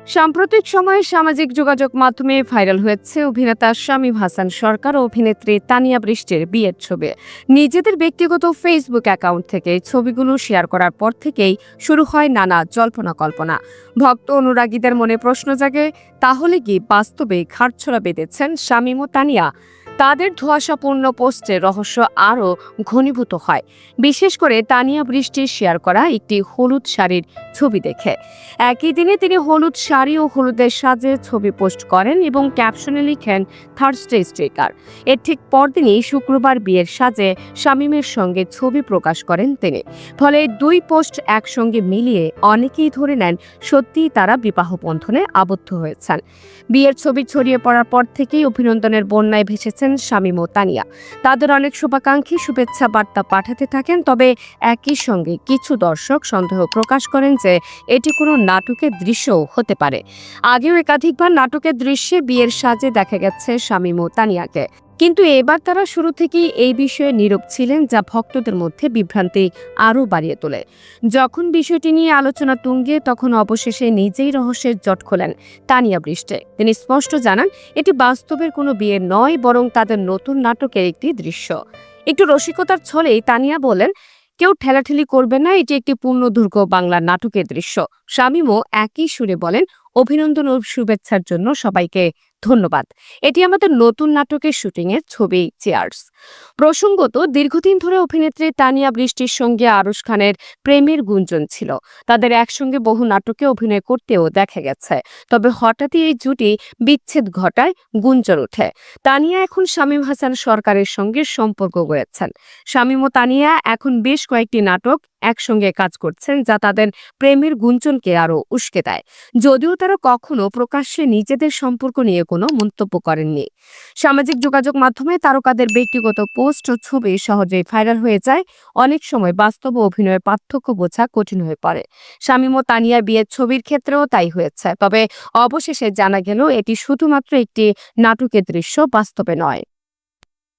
সাম্প্রতিক সময়ে সামাজিক যোগাযোগ মাধ্যমে ভাইরাল হয়েছে অভিনেতা শামীম হাসান সরকার ও অভিনেত্রী তানিয়া বৃষ্টির বিয়ের ছবি। নিজেদের ব্যক্তিগত ফেসবুক অ্যাকাউন্ট থেকে ছবিগুলো শেয়ার করার পর থেকেই শুরু হয় নানা জল্পনা কল্পনা। ভক্ত অনুরাগীদের মনে প্রশ্ন জাগে, তাহলে কি বাস্তবে ঘাড়ছড়া বেঁধেছেন শামীম ও তানিয়া? তাদের ধোঁয়াশাপূর্ণ পোস্টে রহস্য আরও ঘনীভূত হয়, বিশেষ করে তানিয়া বৃষ্টির শেয়ার করা একটি হলুদ শাড়ির ছবি দেখে। একই দিনে তিনি হলুদ শাড়ি ও হলুদের সাজে ছবি পোস্ট করেন এবং ক্যাপশনে লিখেন থার্সডে স্টিকার। এর ঠিক পরদিনই শুক্রবার বিয়ের সাজে শামীমের সঙ্গে ছবি প্রকাশ করেন তিনি। ফলে দুই পোস্ট একসঙ্গে মিলিয়ে অনেকেই ধরে নেন সত্যিই তারা বিবাহ বন্ধনে আবদ্ধ হয়েছেন। বিয়ের ছবি ছড়িয়ে পড়ার পর থেকেই অভিনন্দনের বন্যায় ভেসেছেন শামীম ও তানিয়া। তাদের অনেক শুভাকাঙ্ক্ষী শুভেচ্ছা বার্তা পাঠাতে থাকেন, তবে একই সঙ্গে কিছু দর্শক সন্দেহ প্রকাশ করেন যে এটি কোনো নাটকের দৃশ্যও হতে পারে। আগেও একাধিকবার নাটকের দৃশ্যে বিয়ের সাজে দেখা গেছে শামীম ও তানিয়াকে, কিন্তু এবার তারা শুরু থেকেই এই বিষয়ে নীরব ছিলেন, যা ভক্তদের মধ্যে বিভ্রান্তি আরও বাড়িয়ে তোলে। যখন বিষয়টি নিয়ে আলোচনা তুঙ্গে, তখন অবশেষে নিজেই রহস্যের জট খোলেন তানিয়া বৃষ্টি। তিনি স্পষ্ট জানান, এটি বাস্তবের কোনো বিয়ে নয়, বরং তাদের নতুন নাটকের একটি দৃশ্য। একটু রসিকতার ছলেই তানিয়া বলেন, কেউ ঠেলাঠেলি করবে না, এটি একটি পূর্ণদৈর্ঘ্য বাংলা নাটকের দৃশ্য। শামীমও একই সুরে বলেন, অভিনন্দন ও শুভেচ্ছার জন্য সবাইকে ধন্যবাদ। এটি আমাদের নতুন নাটকের শুটিং এর ছবি। চিয়ার্স। প্রসঙ্গত, দীর্ঘদিন ধরে অভিনেত্রী তানিয়া বৃষ্টির সঙ্গে আরশ খানের প্রেমের গুঞ্জন ছিল। তাদের একসঙ্গে বহু নাটকে অভিনয় করতেও দেখা গেছে। তবে হঠাৎই এই জুটি বিচ্ছেদ ঘটায় গুঞ্জন ওঠে। তানিয়া এখন শামীম হাসান সরকারের সঙ্গে সম্পর্ক গড়েছেন। শামীম ও তানিয়া এখন বেশ কয়েকটি নাটক একসঙ্গে কাজ করছেন, যা তাদের প্রেমের গুঞ্জনকে আরও উস্কে দেয়। যদিও তারা কখনো প্রকাশ্যে নিজেদের সম্পর্ক নিয়ে কোনো মন্তব্য করেননি। সামাজিক যোগাযোগ মাধ্যমে তারকাদের ব্যক্তিগত পোস্ট ও ছবি সহজেই ভাইরাল হয়ে যায়। অনেক সময় বাস্তব ও অভিনয়ের পার্থক্য বোঝা কঠিন হয়ে পড়ে। শামীম ও তানিয়ার বিয়ের ছবির ক্ষেত্রেও তাই হয়েছে। তবে অবশেষে জানা গেল এটি শুধুমাত্র একটি নাটকের দৃশ্য, বাস্তবে নয়।